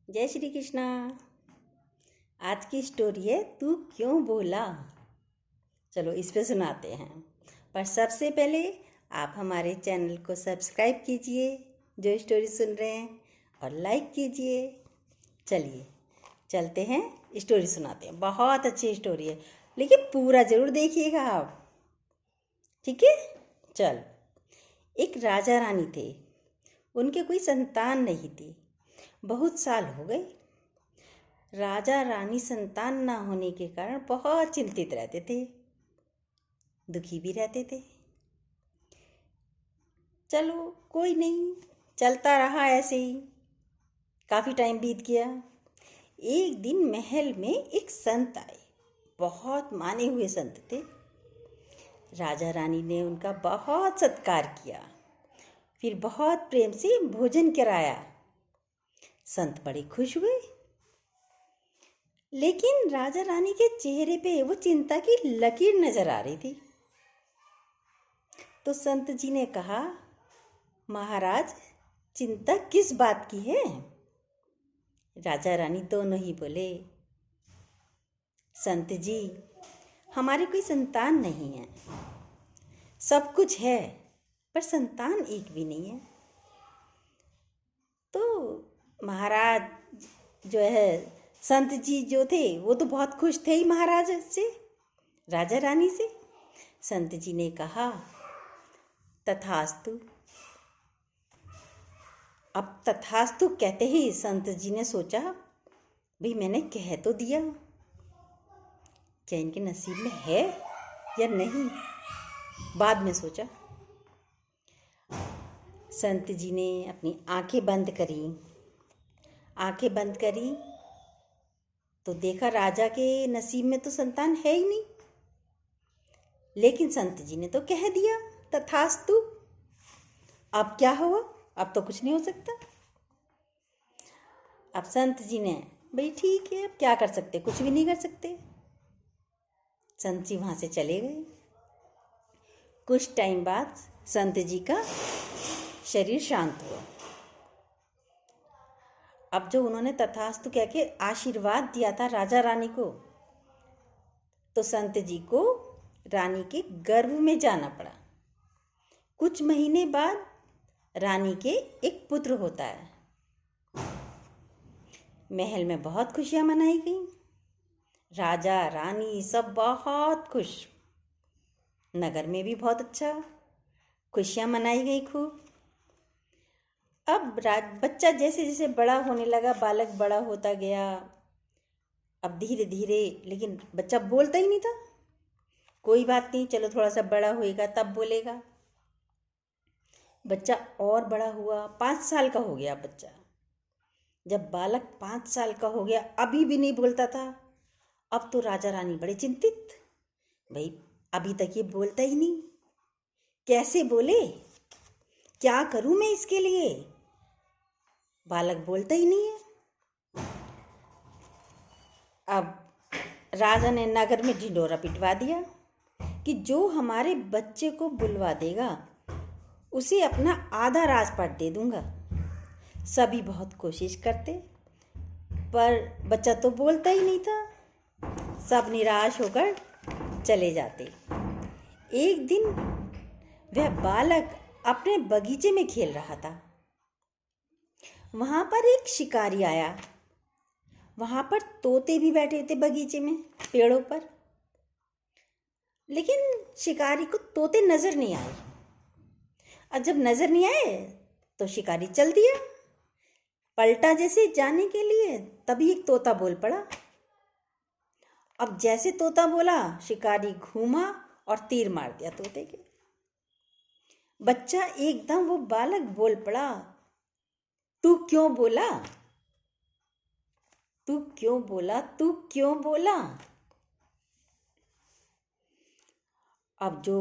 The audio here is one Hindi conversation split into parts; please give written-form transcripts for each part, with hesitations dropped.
जय श्री कृष्णा। आज की स्टोरी है तू क्यों बोला। चलो इस पे सुनाते हैं, पर सबसे पहले आप हमारे चैनल को सब्सक्राइब कीजिए जो स्टोरी सुन रहे हैं, और लाइक कीजिए। चलिए चलते हैं, स्टोरी सुनाते हैं। बहुत अच्छी स्टोरी है, लेकिन पूरा ज़रूर देखिएगा आप, ठीक है। चल, एक राजा रानी थे, उनके कोई संतान नहीं थी। बहुत साल हो गए। राजा रानी संतान ना होने के कारण बहुत चिंतित रहते थे, दुखी भी रहते थे। चलो कोई नहीं, चलता रहा ऐसे ही। काफ़ी टाइम बीत गया। एक दिन महल में एक संत आए, बहुत माने हुए संत थे। राजा रानी ने उनका बहुत सत्कार किया, फिर बहुत प्रेम से भोजन कराया। संत बड़े खुश हुए, लेकिन राजा रानी के चेहरे पे वो चिंता की लकीर नजर आ रही थी। तो संत जी ने कहा, महाराज, चिंता किस बात की है। राजा रानी दोनों ही बोले, संत जी, हमारे कोई संतान नहीं है। सब कुछ है, पर संतान एक भी नहीं है। तो महाराज जो है, संत जी जो थे वो तो बहुत खुश थे ही महाराज से, राजा रानी से। संत जी ने कहा, तथास्तु। अब तथास्तु कहते ही संत जी ने सोचा, भाई मैंने कह तो दिया, क्या इनके नसीब में है या नहीं। बाद में सोचा। संत जी ने अपनी आंखें बंद करी। आंखें बंद करी तो देखा राजा के नसीब में तो संतान है ही नहीं। लेकिन संत जी ने तो कह दिया, तथास्तु। अब क्या हुआ, अब तो कुछ नहीं हो सकता। अब संत जी ने, भाई ठीक है, अब क्या कर सकते, कुछ भी नहीं कर सकते। संत जी वहाँ से चले गए। कुछ टाइम बाद संत जी का शरीर शांत हुआ। अब जो उन्होंने तथास्तु कह के आशीर्वाद दिया था राजा रानी को, तो संत जी को रानी के गर्भ में जाना पड़ा। कुछ महीने बाद रानी के एक पुत्र होता है। महल में बहुत खुशियां मनाई गई। राजा रानी सब बहुत खुश। नगर में भी बहुत अच्छा खुशियां मनाई गई खूब। अब बच्चा जैसे जैसे बड़ा होने लगा, बालक बड़ा होता गया। अब धीरे धीरे, लेकिन बच्चा बोलता ही नहीं था। कोई बात नहीं, चलो थोड़ा सा बड़ा होएगा तब बोलेगा। बच्चा और बड़ा हुआ, 5 साल का हो गया बच्चा। जब बालक 5 साल का हो गया, अभी भी नहीं बोलता था। अब तो राजा रानी बड़े चिंतित, भाई अभी तक ये बोलता ही नहीं, कैसे बोले, क्या करूं मैं इसके लिए, बालक बोलता ही नहीं है। अब राजा ने नगर में ढिंढोरा पिटवा दिया कि जो हमारे बच्चे को बुलवा देगा उसे अपना आधा राजपाट दे दूंगा। सभी बहुत कोशिश करते, पर बच्चा तो बोलता ही नहीं था। सब निराश होकर चले जाते। एक दिन वह बालक अपने बगीचे में खेल रहा था। वहां पर एक शिकारी आया। वहां पर तोते भी बैठे थे बगीचे में, पेड़ों पर। लेकिन शिकारी को तोते नजर नहीं आए। और जब नजर नहीं आए तो शिकारी चल दिया, पलटा जैसे जाने के लिए। तभी एक तोता बोल पड़ा। अब जैसे तोता बोला, शिकारी घूमा और तीर मार दिया तोते के। बच्चा एकदम, वो बालक बोल पड़ा, तू क्यों बोला, तू क्यों बोला, तू क्यों बोला। अब जो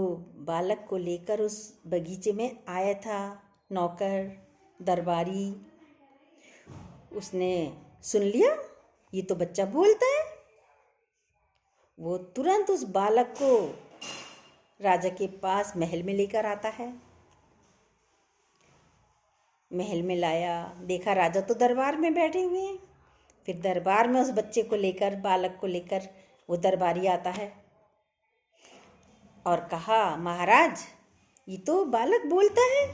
बालक को लेकर उस बगीचे में आया था नौकर दरबारी, उसने सुन लिया ये तो बच्चा बोलता है। वो तुरंत उस बालक को राजा के पास महल में लेकर आता है। महल में लाया, देखा राजा तो दरबार में बैठे हुए हैं। फिर दरबार में उस बच्चे को लेकर, बालक को लेकर वो दरबारी आता है और कहा, महाराज ये तो बालक बोलता है।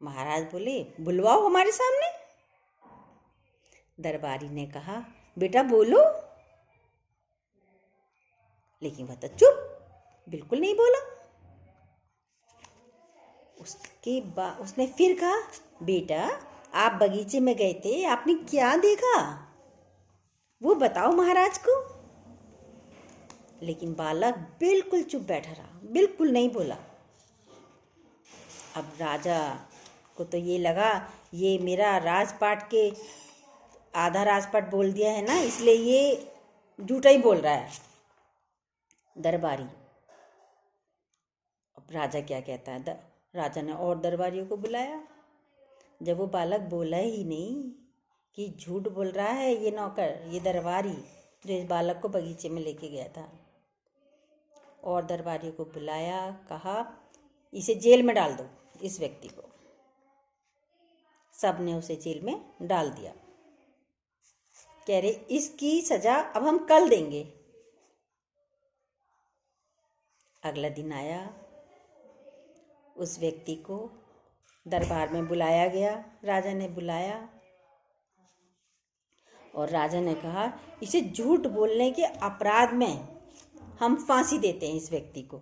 महाराज बोले, बुलवाओ हमारे सामने। दरबारी ने कहा, बेटा बोलो। लेकिन वह तो चुप, बिल्कुल नहीं बोला। उसके बाद उसने फिर कहा, बेटा आप बगीचे में गए थे, आपने क्या देखा वो बताओ महाराज को। लेकिन बालक बिल्कुल चुप बैठा रहा, बिल्कुल नहीं बोला। अब राजा को तो ये लगा, ये मेरा राजपाट के आधा राजपाट बोल दिया है ना, इसलिए ये झूठा ही बोल रहा है दरबारी। अब राजा क्या कहता है, राजा ने और दरबारियों को बुलाया। जब वो बालक बोला ही नहीं कि झूठ बोल रहा है ये नौकर, ये दरबारी जो इस बालक को बगीचे में लेके गया था, और दरबारियों को बुलाया, कहा इसे जेल में डाल दो, इस व्यक्ति को। सब ने उसे जेल में डाल दिया। कह रहे इसकी सजा अब हम कल देंगे। अगला दिन आया, उस व्यक्ति को दरबार में बुलाया गया। राजा ने बुलाया और राजा ने कहा, इसे झूठ बोलने के अपराध में हम फांसी देते हैं इस व्यक्ति को।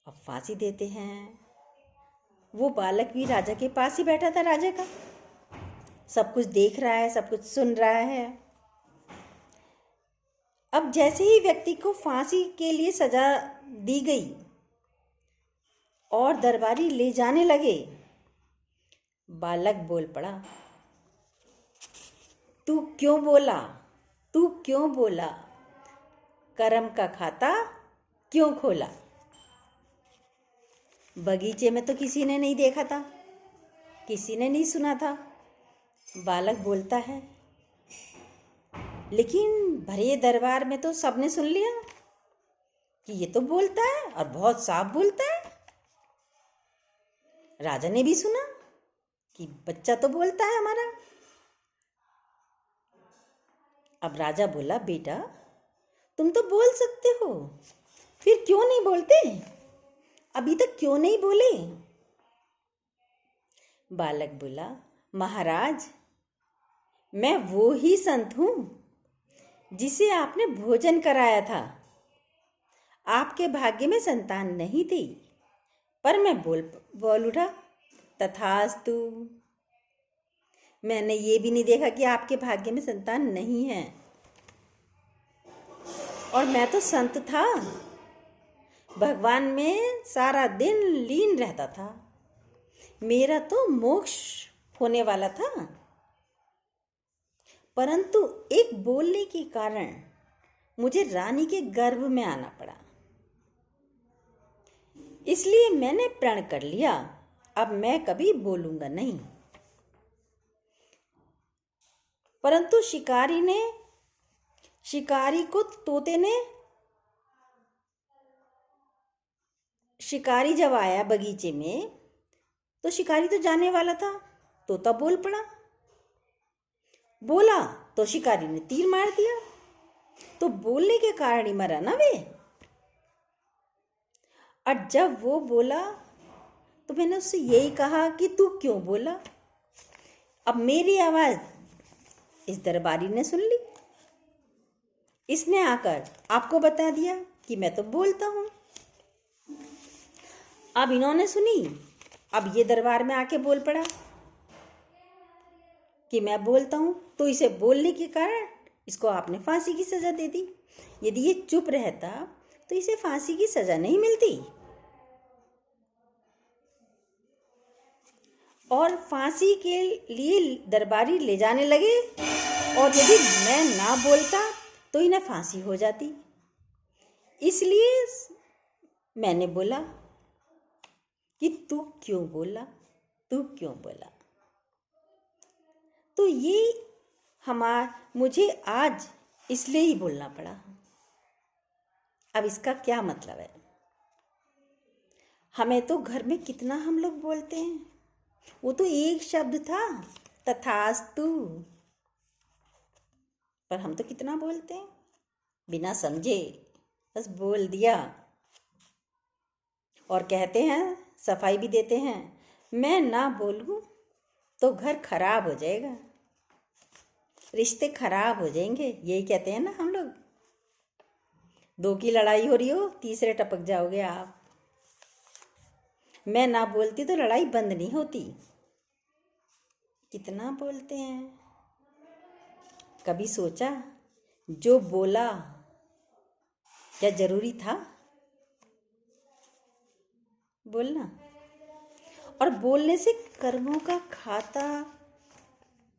अब फांसी देते हैं। वो बालक भी राजा के पास ही बैठा था, राजा का सब कुछ देख रहा है, सब कुछ सुन रहा है। अब जैसे ही व्यक्ति को फांसी के लिए सजा दी गई और दरबारी ले जाने लगे, बालक बोल पड़ा, तू क्यों बोला, तू क्यों बोला, करम का खाता क्यों खोला। बगीचे में तो किसी ने नहीं देखा था, किसी ने नहीं सुना था, बालक बोलता है। लेकिन भरे दरबार में तो सबने सुन लिया कि ये तो बोलता है और बहुत साफ बोलता है। राजा ने भी सुना कि बच्चा तो बोलता है हमारा। अब राजा बोला, बेटा तुम तो बोल सकते हो, फिर क्यों नहीं बोलते, अभी तक क्यों नहीं बोले। बालक बोला, महाराज मैं वो ही संत हूँ जिसे आपने भोजन कराया था। आपके भाग्य में संतान नहीं थी, पर मैं बोल उठा, तथास्तु। मैंने ये भी नहीं देखा कि आपके भाग्य में संतान नहीं है, और मैं तो संत था, भगवान में सारा दिन लीन रहता था, मेरा तो मोक्ष होने वाला था। परंतु एक बोलने के कारण मुझे रानी के गर्भ में आना पड़ा, इसलिए मैंने प्रण कर लिया, अब मैं कभी बोलूंगा नहीं। परंतु शिकारी जब आया बगीचे में, तो शिकारी तो जाने वाला था, तोता बोल पड़ा, बोला तो शिकारी ने तीर मार दिया, तो बोलने के कारण ही मरा ना वे। और जब वो बोला तो मैंने उससे यही कहा कि तू क्यों बोला। अब मेरी आवाज इस दरबारी ने सुन ली, इसने आकर आपको बता दिया कि मैं तो बोलता हूं। अब इन्होंने सुनी, अब ये दरबार में आके बोल पड़ा कि मैं बोलता हूं, तो इसे बोलने के कारण इसको आपने फांसी की सजा दे दी। यदि ये चुप रहता तो इसे फांसी की सजा नहीं मिलती। और फांसी के लिए दरबारी ले जाने लगे, और यदि मैं ना बोलता तो इन्हें फांसी हो जाती। इसलिए मैंने बोला कि तू क्यों बोला, तू क्यों बोला। तो ये मुझे आज इसलिए ही बोलना पड़ा। अब इसका क्या मतलब है, हमें तो घर में कितना हम लोग बोलते हैं, वो तो एक शब्द था, तथास्तु। पर हम तो कितना बोलते हैं, बिना समझे बस बोल दिया। और कहते हैं, सफाई भी देते हैं, मैं ना बोलूं तो घर खराब हो जाएगा, रिश्ते खराब हो जाएंगे, यही कहते हैं ना हम लोग। दो की लड़ाई हो रही हो, तीसरे टपक जाओगे आप। मैं ना बोलती तो लड़ाई बंद नहीं होती। कितना बोलते हैं। कभी सोचा जो बोला क्या जरूरी था बोलना? और बोलने से कर्मों का खाता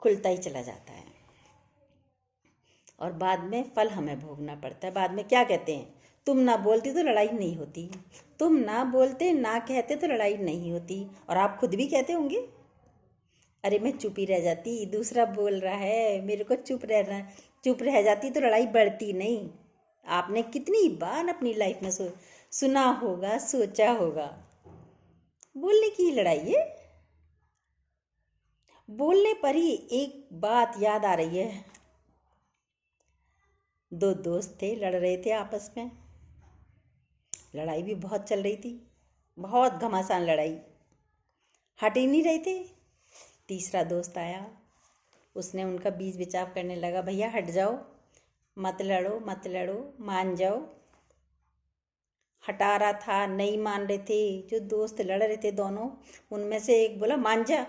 खुलता ही चला जाता है और बाद में फल हमें भोगना पड़ता है। बाद में क्या कहते हैं, तुम ना बोलती तो लड़ाई नहीं होती, तुम ना बोलते ना कहते तो लड़ाई नहीं होती। और आप खुद भी कहते होंगे, अरे मैं चुप ही रह जाती, दूसरा बोल रहा है, मेरे को चुप रह जाती तो लड़ाई बढ़ती नहीं। आपने कितनी बार अपनी लाइफ में सुना होगा, सोचा होगा। बोलने की लड़ाई है। बोलने पर ही एक बात याद आ रही है। दो दोस्त थे, लड़ रहे थे आपस में, लड़ाई भी बहुत चल रही थी, बहुत घमासान लड़ाई, हट ही नहीं रहे थे। तीसरा दोस्त आया, उसने उनका बीच बचाव करने लगा, भैया हट जाओ, मत लड़ो मत लड़ो, मान जाओ। हटा रहा था, नहीं मान रहे थे। जो दोस्त लड़ रहे थे दोनों, उनमें से एक बोला, मान जा,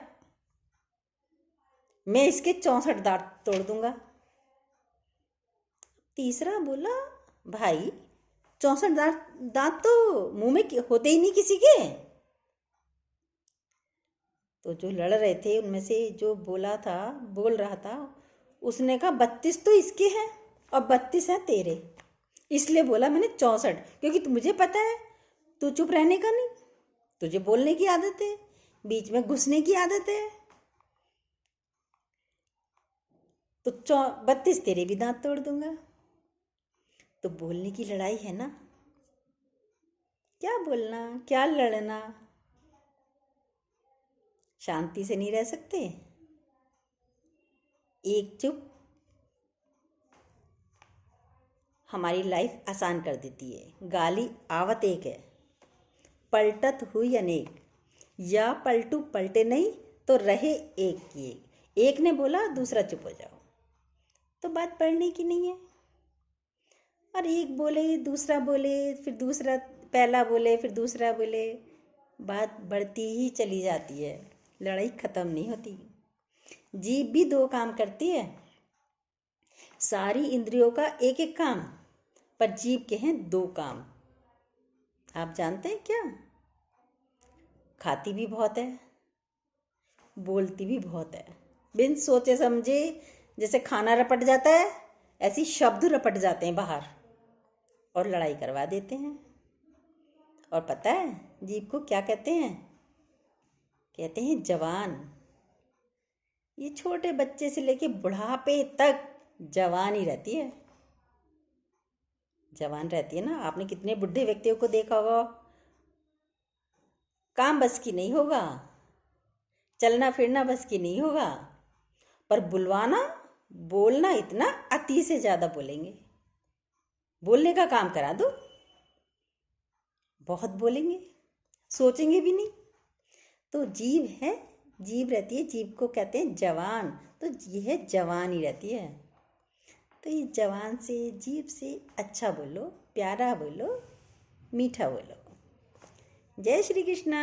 मैं इसके 64 दांत तोड़ दूंगा। तीसरा बोला, भाई 64 दांत तो मुंह में होते ही नहीं किसी के। तो जो लड़ रहे थे उनमें से जो बोल रहा था, उसने कहा 32 तो इसके हैं और 32 हैं तेरे, इसलिए बोला मैंने 64, क्योंकि मुझे पता है तू चुप रहने का नहीं, तुझे बोलने की आदत है, बीच में घुसने की आदत है, तो 32 तेरे भी दांत तोड़ दूंगा। तो बोलने की लड़ाई है ना, क्या बोलना क्या लड़ना, शांति से नहीं रह सकते। एक चुप हमारी लाइफ आसान कर देती है। गाली आवत एक है, पलटत हुई अनेक, या पलटू पलटे नहीं तो रहे एक की एक ने बोला दूसरा चुप हो जाओ, तो बात पढ़ने की नहीं है। और एक बोले दूसरा बोले, फिर दूसरा, पहला बोले फिर दूसरा बोले, बात बढ़ती ही चली जाती है, लड़ाई ख़त्म नहीं होती। जीभ भी दो काम करती है, सारी इंद्रियों का एक एक काम, पर जीभ के हैं दो काम। आप जानते हैं क्या? खाती भी बहुत है, बोलती भी बहुत है। बिन सोचे समझे, जैसे खाना रपट जाता है, ऐसी शब्द रपट जाते हैं बाहर और लड़ाई करवा देते हैं। और पता है जीभ को क्या कहते हैं? कहते हैं जवान। ये छोटे बच्चे से लेके बुढ़ापे तक जवान ही रहती है, जवान रहती है ना। आपने कितने बुढ़े व्यक्तियों को देखा होगा, काम बस की नहीं होगा, चलना फिरना बस की नहीं होगा, पर बुलवाना बोलना इतना अति से ज़्यादा बोलेंगे। बोलने का काम करा दो, बहुत बोलेंगे, सोचेंगे भी नहीं। तो जीभ है, जीभ रहती है, जीभ को कहते हैं जवान, तो यह जवान ही रहती है। तो ये जवान से, जीभ से अच्छा बोलो, प्यारा बोलो, मीठा बोलो। जय श्री कृष्णा।